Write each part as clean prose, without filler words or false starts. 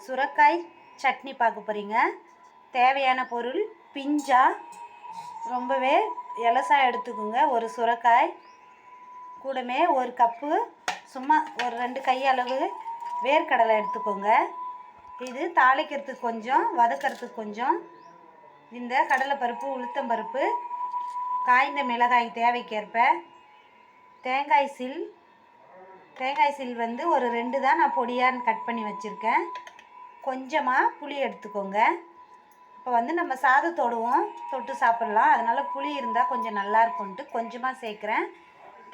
சுரைக்காய் சட்னி பார்க்க போகிறீங்க. தேவையான பொருள் பிஞ்சா ரொம்பவே எலசா எடுத்துக்கோங்க. ஒரு சுரைக்காய் கூடமே ஒரு கப்பு சும்மா ஒரு 2 கையளவு வேர்க்கடலை எடுத்துக்கோங்க. இது தாளிக்கிறதுக்கு கொஞ்சம், வதக்கிறதுக்கு கொஞ்சம். இந்த கடலைப்பருப்பு, உளுத்தம்பருப்பு, காய்ந்த மிளகாய் தேவைக்கேற்ப, தேங்காய் சில் வந்து ஒரு 2 தான் நான் பொடியாக கட் பண்ணி வச்சுருக்கேன். கொஞ்சமாக புளி எடுத்துக்கோங்க. இப்போ வந்து நம்ம சாதத்தோடுவோம் தொட்டு சாப்பிட்லாம், அதனால் புளி இருந்தால் கொஞ்சம் நல்லா இருக்கும்ன்ட்டு கொஞ்சமாக சேர்க்குறேன்.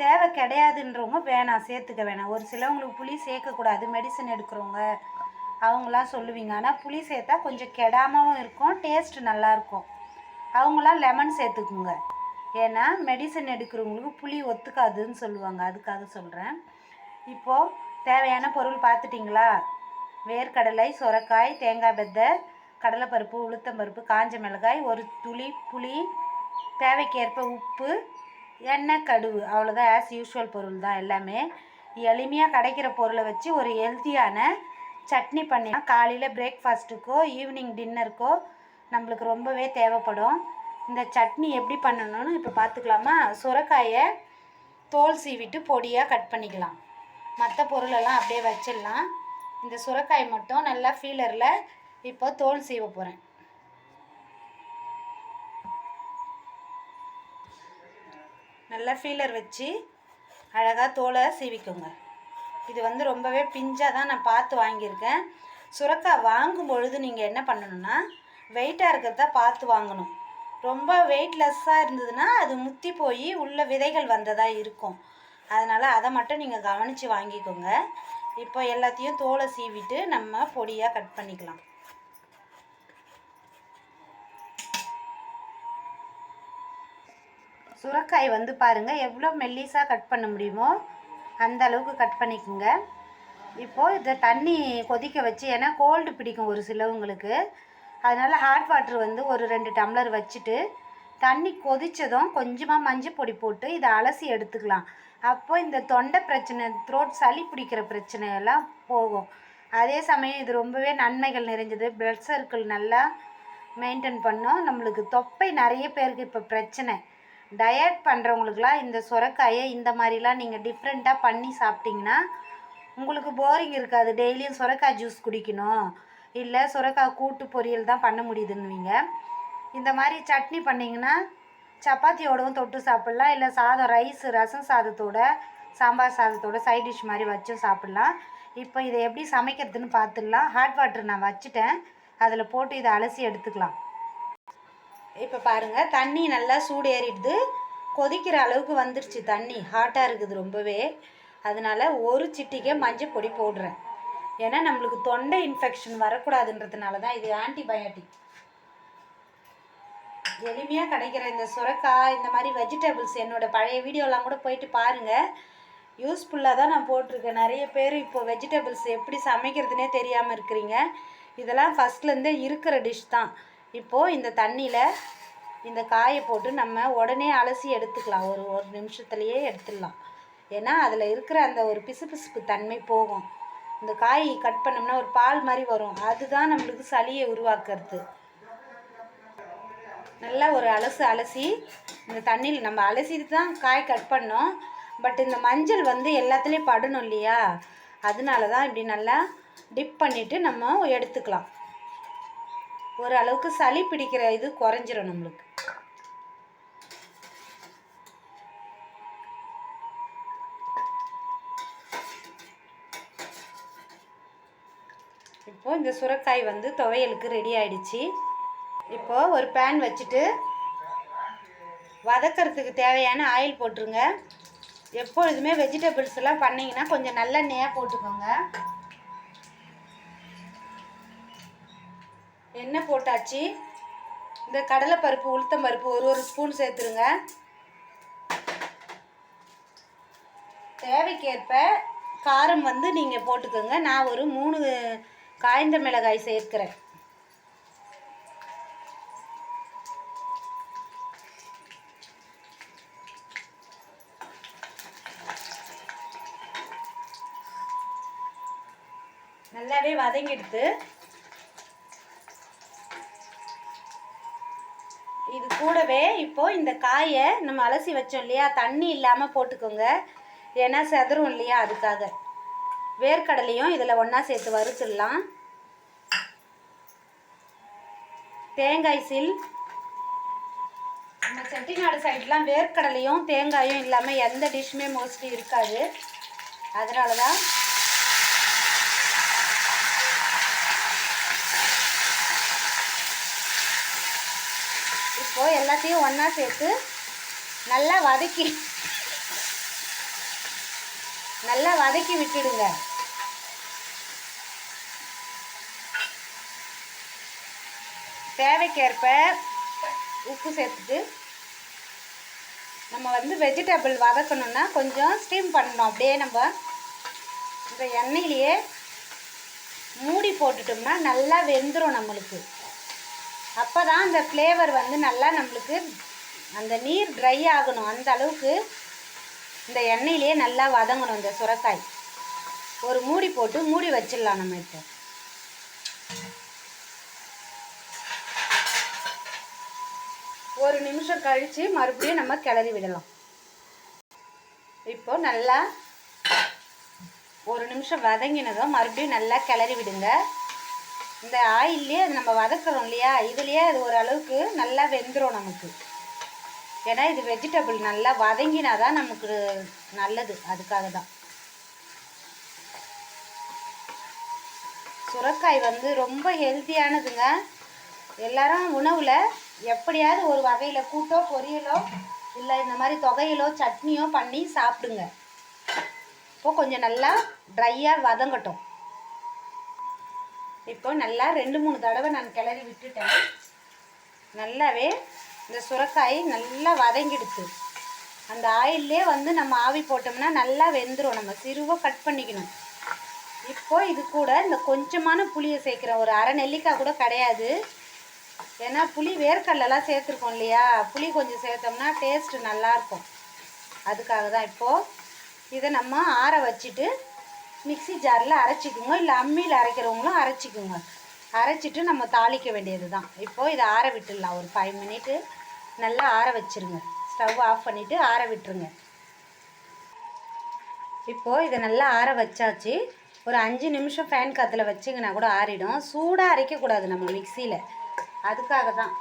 தேவை கிடையாதுன்றவங்க வேணாம், சேர்த்துக்க வேணாம். ஒரு சிலவங்களுக்கு புளி சேர்க்கக்கூடாது, மெடிசன் எடுக்கிறவங்க அவங்களாம் சொல்லுவீங்க. ஆனால் புளி சேர்த்தா கொஞ்சம் கெடாமவும் இருக்கும், டேஸ்ட்டு நல்லாயிருக்கும். அவங்களாம் லெமன் சேர்த்துக்குங்க. ஏன்னா மெடிசன் எடுக்கிறவங்களுக்கு புளி ஒத்துக்காதுன்னு சொல்லுவாங்க, அதுக்காக சொல்கிறேன். இப்போது தேவையான பொருள் பார்த்துட்டிங்களா? வேர்க்கடலை, சுரைக்காய், தேங்காய் பெத்தை, கடலைப்பருப்பு, உளுத்தம்பருப்பு, காஞ்ச மிளகாய், ஒரு துளி புளி, தேவைக்கேற்ப உப்பு, எண்ணெய், கடுகு, அவ்வளோதான். ஆஸ் யூஷுவல் பொருள் தான் எல்லாமே. எளிமையாக கிடைக்கிற பொருளை வச்சு ஒரு ஹெல்த்தியான சட்னி பண்ணி காலையில் பிரேக்ஃபாஸ்ட்டுக்கோ ஈவினிங் டின்னருக்கோ நம்மளுக்கு ரொம்பவே தேவைப்படும். இந்த சட்னி எப்படி பண்ணணும்னு இப்போ பார்த்துக்கலாமா? சுரைக்காயை தோல் சீவிட்டு பொடியாக கட் பண்ணிக்கலாம். மற்ற பொருளெல்லாம் அப்படியே வச்சிடலாம். இந்த சுரைக்காய் மட்டும் நல்லா ஃபீலரில் இப்போ தோல் சீவ போகிறேன். நல்லா ஃபீலர் வச்சு அழகாக தோலை சீவிக்கோங்க. இது வந்து ரொம்பவே பிஞ்சாக தான் நான் பார்த்து வாங்கியிருக்கேன். சுரைக்காய் வாங்கும் பொழுது நீங்கள் என்ன பண்ணணுன்னா, வெயிட்டாக இருக்கிறத பார்த்து வாங்கணும். ரொம்ப வெயிட்லெஸ்ஸாக இருந்ததுன்னா அது முத்தி போய் உள்ள விதைகள் வந்ததாக இருக்கும். அதனால் அதை மட்டும் நீங்கள் கவனித்து வாங்கிக்கோங்க. இப்போ எல்லாத்தையும் தோலை சீவிட்டு நம்ம பொடியாக கட் பண்ணிக்கலாம். சுரைக்காய் வந்து பாருங்கள் எவ்வளோ மெல்லிஸாக கட் பண்ண முடியுமோ அந்த அளவுக்கு கட் பண்ணிக்கோங்க. இப்போது இதை தண்ணி கொதிக்க வச்சு, ஏன்னா கோல்டு பிடிக்கும் ஒரு சிலவங்களுக்கு, அதனால் ஹாட் வாட்டர் வந்து ஒரு 2 டம்ளர் வச்சுட்டு தண்ணி கொதித்ததும் கொஞ்சமாக மஞ்சள் பொடி போட்டு இதை அலசி எடுத்துக்கலாம். அப்போ இந்த தொண்டை பிரச்சனை, த்ரோட் சளி பிடிக்கிற பிரச்சனையெல்லாம் போகும். அதே சமயம் இது ரொம்பவே நன்மைகள் நிறைஞ்சது. பிளட் சர்க்கிள் நல்லா மெயின்டைன் பண்ணும். நம்மளுக்கு தொப்பை நிறைய பேருக்கு இப்போ பிரச்சனை. டயட் பண்ணுறவங்களுக்குலாம் இந்த சுரைக்காயை இந்த மாதிரிலாம் நீங்கள் டிஃப்ரெண்ட்டாக பண்ணி சாப்பிட்டிங்கன்னா உங்களுக்கு போரிங் இருக்காது. டெய்லியும் சுரைக்காய் ஜூஸ் குடிக்கணும், இல்லை சுரைக்காய் கூட்டு பொரியல் தான் பண்ண முடியுதுன்னுவீங்க. இந்த மாதிரி சட்னி பண்ணிங்கன்னா சப்பாத்தியோடவும் தொட்டு சாப்பிட்லாம், இல்லை சாதம், ரைஸ், ரசம் சாதத்தோட, சாம்பார் சாதத்தோட சைட் டிஷ் மாதிரி வச்சும் சாப்பிட்லாம். இப்போ இதை எப்படி சமைக்கிறதுன்னு பார்த்துடலாம். ஹாட் வாட்டர் நான் வச்சுட்டேன், அதில் போட்டு இதை அலசி எடுத்துக்கலாம். இப்போ பாருங்கள், தண்ணி நல்லா சூடு ஏறிடுது, கொதிக்கிற அளவுக்கு வந்துடுச்சு. தண்ணி ஹாட்டாக இருக்குது ரொம்பவே. அதனால் ஒரு சிட்டிக்கே மஞ்சள் பொடி போடுறேன். ஏன்னா நம்மளுக்கு தொண்டை இன்ஃபெக்ஷன் வரக்கூடாதுன்றதுனால தான். இது ஆன்டிபயோட்டிக். எளிமையாக கிடைக்கிற இந்த சுரைக்காய், இந்த மாதிரி வெஜிடபிள்ஸ் என்னோடய பழைய வீடியோலாம் கூட போயிட்டு பாருங்கள். யூஸ்ஃபுல்லாக தான் நான் போட்டிருக்கேன். நிறைய பேர் இப்போது வெஜிடபிள்ஸ் எப்படி சமைக்கிறதுனே தெரியாமல் இருக்கிறீங்க. இதெல்லாம் ஃபஸ்ட்லேருந்தே இருக்கிற டிஷ் தான். இப்போது இந்த தண்ணியில் இந்த காயை போட்டு நம்ம உடனே அலசி எடுத்துக்கலாம். ஒரு நிமிஷத்துலேயே எடுத்துடலாம். ஏன்னா அதில் இருக்கிற அந்த ஒரு பிசுபிசுப்பு தன்மை போகும். இந்த காய் கட் பண்ணோம்னா ஒரு பால் மாதிரி வரும், அதுதான் நம்மளுக்கு சளியை உருவாக்குறது. நல்லா ஒரு அலசி இந்த தண்ணியில் நம்ம அலசிட்டு தான் காய் கட் பண்ணோம். பட் இந்த மஞ்சள் வந்து எல்லாத்துலேயும் படணும் இல்லையா, அதனால தான் இப்படி நல்லா டிப் பண்ணிவிட்டு நம்ம எடுத்துக்கலாம். ஓரளவுக்கு சளி பிடிக்கிற இது குறைஞ்சிரும் நம்மளுக்கு. இப்போது இந்த சுரைக்காய் வந்து துவையலுக்கு ரெடி ஆகிடுச்சு. இப்போது ஒரு பேன் வச்சுட்டு வதக்கிறதுக்கு தேவையான ஆயில் போட்டுருங்க. எப்பொழுதுமே வெஜிடபிள்ஸ் எல்லாம் பண்ணிங்கன்னா கொஞ்சம் நல்லெண்ணெயாக போட்டுக்கோங்க. எண்ணெய் போட்டாச்சு. இந்த கடலைப்பருப்பு, உளுத்தம்பருப்பு ஒரு ஸ்பூன் சேர்த்துருங்க. தேவைக்கேற்ப காரம் வந்து நீங்கள் போட்டுக்கோங்க. நான் ஒரு 3 காய்ந்த மிளகாய் சேர்க்கிறேன். நல்லா நல்லாவே வதங்கிடுது. இது கூடவே இப்போது இந்த காயை நம்ம அலசி வச்சோம் இல்லையா, தண்ணி இல்லாமல் போட்டுக்கோங்க, ஏன்னா செதறும் இல்லையா, அதுக்காக. வேர்க்கடலையும் இதில் ஒன்றா சேர்த்து வறுத்துடலாம். தேங்காய் சீல். நம்ம செட்டிநாடு சைட்லாம் வேர்க்கடலையும் தேங்காயும் இல்லாமல் எந்த டிஷ்ஷுமே மோஸ்ட்லி இருக்காது. அதனால தான் இப்போது எல்லாத்தையும் ஒன்றா சேர்த்து நல்லா வதக்கி விட்டுடுங்க. தேவைக்கேற்ப உப்பு சேர்த்துட்டு நம்ம வெஜிடபிள் வதக்கணுன்னா கொஞ்சம் ஸ்டீம் பண்ணணும். அப்படியே நம்ம இந்த எண்ணெயிலேயே மூடி போட்டுட்டோம்னா நல்லா வெந்துடும் நம்மளுக்கு. அப்போ தான் அந்த ஃப்ளேவர் நல்லா நம்மளுக்கு அந்த நீர் ட்ரை ஆகணும். அந்த அளவுக்கு இந்த எண்ணெயிலேயே நல்லா வதங்கணும் இந்த சுரைக்காய். ஒரு மூடி போட்டு மூடி வச்சிடலாம். நம்ம இப்போ ஒரு நிமிஷம் கழித்து மறுபடியும் நம்ம கிளறி விடலாம். இப்போ நல்லா ஒரு நிமிஷம் வதங்கினதும் மறுபடியும் நல்லா கிளறி விடுங்க. இந்த ஆயில்லையே அது நம்ம வதக்குறோம் இல்லையா, இதுலேயே அது ஓரளவுக்கு நல்லா வெந்துடும் நமக்கு. ஏன்னா இது வெஜிடபிள் நல்லா வதங்கினா தான் நமக்கு நல்லது. அதுக்காக தான் சுரைக்காய் ரொம்ப ஹெல்த்தியானதுங்க. எல்லாரும் உணவில் எப்படியாவது ஒரு வகையில் கூட்டோ பொரியலோ இல்லை இந்த மாதிரி தொகையிலோ சட்னியோ பண்ணி சாப்பிடுங்க. இப்போது கொஞ்சம் நல்லா ட்ரையாக வதங்கட்டும். இப்போ நல்லா 2-3 தடவை நான் கிளறி விட்டுட்டேன். நல்லாவே இந்த சுரைக்காய் நல்லா வதங்கிடுச்சு. அந்த ஆயிலே நம்ம ஆவி போட்டோம்னா நல்லா வெந்துடும். நம்ம சிறுவாக கட் பண்ணிக்கணும். இப்போது இது கூட இந்த கொஞ்சமான புளியை சேர்க்குறேன். ஒரு அரை நெல்லிக்காய் கூட கிடையாது. ஏன்னா புளி வேர்க்கடலாம் சேர்த்துருக்கோம் இல்லையா, புளி கொஞ்சம் சேர்த்தோம்னா டேஸ்ட்டு நல்லாயிருக்கும். அதுக்காக தான். இப்போது இதை நம்ம ஆற வச்சுட்டு மிக்ஸி ஜாரில் அரைச்சிக்குங்க, இல்லை அம்மியில் அரைக்கிறவங்களும் அரைச்சிக்குங்க. அரைச்சிட்டு நம்ம தாளிக்க வேண்டியது தான். இப்போது இதை ஆற விட்டுடலாம். ஒரு 5 மினிட்டு நல்லா ஆற வச்சுருங்க. ஸ்டவ் ஆஃப் பண்ணிவிட்டு ஆற விட்டுருங்க. இப்போது இதை நல்லா ஆற வச்சாச்சு. ஒரு 5 நிமிஷம் ஃபேன் காற்றுல வச்சிங்கன்னா கூட ஆறிடும். சூடாக அரைக்கக்கூடாது நம்ம மிக்சியில். அதுக்காக தான்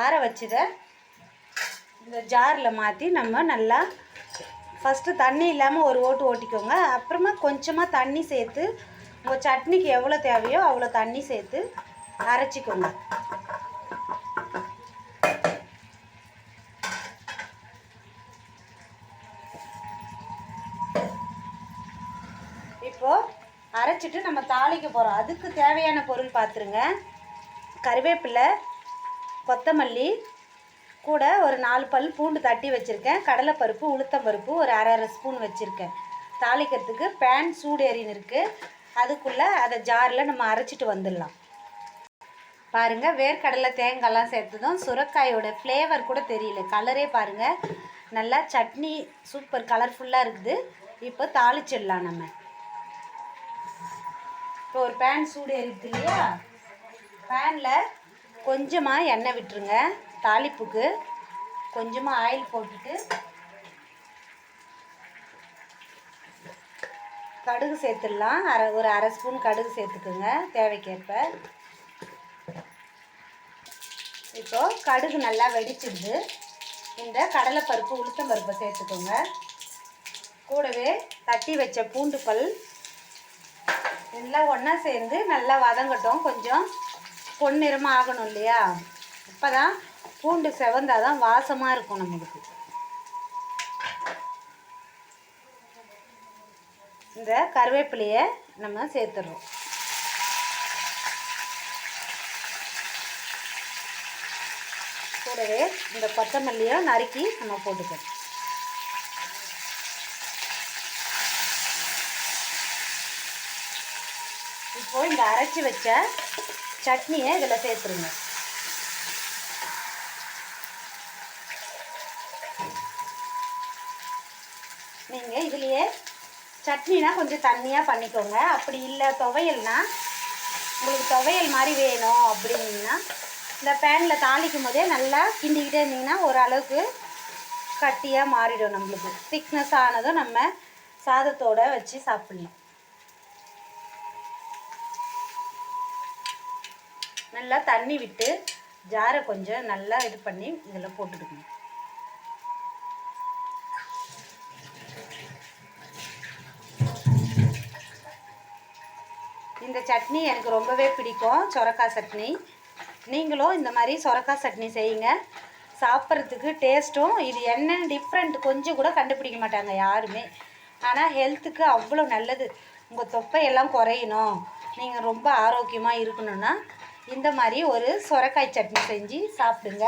ஆற வச்சதை இந்த ஜாரில் மாற்றி நம்ம நல்லா ஃபஸ்ட்டு தண்ணி இல்லாமல் ஒரு ஓட்டு ஓட்டிக்கோங்க. அப்புறமா கொஞ்சமாக தண்ணி சேர்த்து உங்கள் சட்னிக்கு எவ்வளோ தேவையோ அவ்வளோ தண்ணி சேர்த்து அரைச்சிக்கோங்க. இப்போது அரைச்சிட்டு நம்ம தாளிக்க போகிறோம். அதுக்கு தேவையான பொருள் பார்த்துருங்க. கருவேப்பிலை, கொத்தமல்லி, கூட ஒரு 4 பல் பூண்டு தட்டி வச்சுருக்கேன். கடலைப்பருப்பு, உளுத்தம்பருப்பு ஒரு அரை ஸ்பூன் வச்சுருக்கேன். தாளிக்கிறதுக்கு பேன் சூடேறின்னு இருக்குது. அதுக்குள்ளே அதை ஜாரில் நம்ம அரைச்சிட்டு வந்துடலாம். பாருங்கள், வேர்க்கடலை தேங்காய்லாம் சேர்த்ததும் சுரைக்காயோட ஃப்ளேவர் கூட தெரியல. கலரே பாருங்கள், நல்லா சட்னி சூப்பர் கலர்ஃபுல்லாக இருக்குது. இப்போ தாளிச்சிடலாம். நம்ம இப்போ ஒரு பேன் சூடேறிடுது இல்லையா, பேனில் கொஞ்சமாக எண்ணெய் விட்டுருங்க. தாளிப்புக்கு கொஞ்சமாக ஆயில் போட்டுட்டு கடுகு சேர்த்துடலாம். ஒரு அரை ஸ்பூன் கடுகு சேர்த்துக்குங்க தேவைக்கேற்ப. இப்போது கடுகு நல்லா வெடிச்சிடுது. இந்த கடலைப்பருப்பு, உளுத்தம்பருப்பை சேர்த்துக்கோங்க. கூடவே தட்டி வச்ச பூண்டு பல் எல்லாம் ஒன்றா சேர்ந்து நல்லா வதங்கட்டும். கொஞ்சம் பொன்னிறமாக ஆகணும் இல்லையா, அப்போ தான் பூண்டு செவந்தால் தான் வாசமாக இருக்கும் நம்மளுக்கு. இந்த கருவேப்பிலையை நம்ம சேர்த்துடுறோம். கூடவே இந்த கொத்தமல்லியை நறுக்கி நம்ம போட்டுக்கணும். இப்போது இந்த அரைச்சி வச்ச சட்னியை இதில் சேர்த்துருங்க. நீங்கள் இதுலேயே சட்னினா கொஞ்சம் தண்ணியாக பண்ணிக்கோங்க. அப்படி இல்லை துவையல்னா உங்களுக்கு துவையல் மாதிரி வேணும் அப்படின்னா இந்த பேனில் தாளிக்கும் போதே நல்லா கிண்டிக்கிட்டே இருந்தீங்கன்னா ஓரளவுக்கு கட்டியாக மாறிடும். நம்மளுக்கு திக்னஸ் ஆனதும் நம்ம சாதத்தோடு வச்சு சாப்பிட்லாம். நல்லா தண்ணி விட்டு ஜாரை கொஞ்சம் நல்லா இது பண்ணி இதில் போட்டுக்கணும். இந்த சட்னி எனக்கு ரொம்பவே பிடிக்கும், சொரக்காய் சட்னி. நீங்களும் இந்த மாதிரி சொரக்காய் சட்னி செய்யுங்க. சாப்பிட்றதுக்கு டேஸ்ட்டும் இது என்ன டிஃப்ரெண்ட் கொஞ்சம் கூட கண்டுபிடிக்க மாட்டாங்க யாருமே. ஆனால் ஹெல்த்துக்கு அவ்வளோ நல்லது. உங்கள் தொப்பையெல்லாம் குறையணும், நீங்கள் ரொம்ப ஆரோக்கியமாக இருக்கணும்னா இந்த மாதிரி ஒரு சொரக்காய் சட்னி செஞ்சு சாப்பிடுங்க.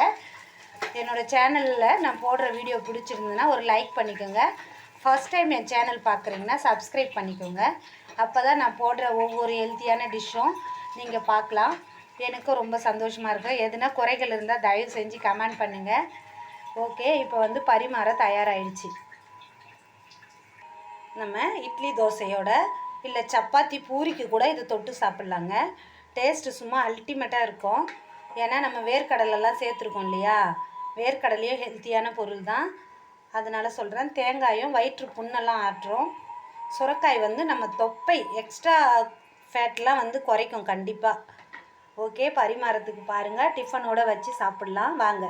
என்னோடய சேனலில் நான் போடுற வீடியோ பிடிச்சிருந்ததுன்னா ஒரு லைக் பண்ணிக்கோங்க. ஃபஸ்ட் டைம் என் சேனல் பார்க்குறீங்கன்னா சப்ஸ்கிரைப் பண்ணிக்கோங்க. அப்போ தான் நான் போடுற ஒவ்வொரு ஹெல்த்தியான டிஷ்ஷும் நீங்கள் பார்க்கலாம். எனக்கும் ரொம்ப சந்தோஷமாக இருக்கும். எதுனா குறைகள் இருந்தால் தயவு செஞ்சு கமெண்ட் பண்ணுங்கள். ஓகே, இப்போ வந்து பரிமாற தயாராகிடுச்சு. நம்ம இட்லி தோசையோட இல்லை சப்பாத்தி பூரிக்கு கூட இது தொட்டு சாப்பிட்லாங்க. டேஸ்ட்டு சும்மா அல்டிமேட்டாக இருக்கும். ஏன்னா நம்ம வேர்க்கடலெல்லாம் சேர்த்துருக்கோம் இல்லையா, வேர்க்கடலையும் ஹெல்த்தியான பொருள் தான், அதனால் சொல்கிறேன். தேங்காயும் வயிற்று புண்ணெல்லாம் ஆற்றும். சுரக்காய் வந்து நம்ம தொப்பை எக்ஸ்ட்ரா ஃபேட்லாம் வந்து குறைக்கும் கண்டிப்பாக. ஓகே, பரிமாறத்துக்கு பாருங்கள். டிஃபனோடு வச்சு சாப்பிட்லாம் வாங்க.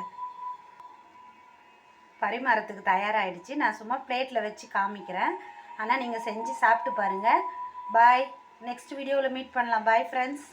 பரிமாறத்துக்கு தயாராகிடுச்சு. நான் சும்மா பிளேட்டில் வச்சு காமிக்கிறேன். ஆனால் நீங்கள் செஞ்சு சாப்பிட்டு பாருங்கள். பாய். நெக்ஸ்ட் வீடியோவில் மீட் பண்ணலாம். Bye friends.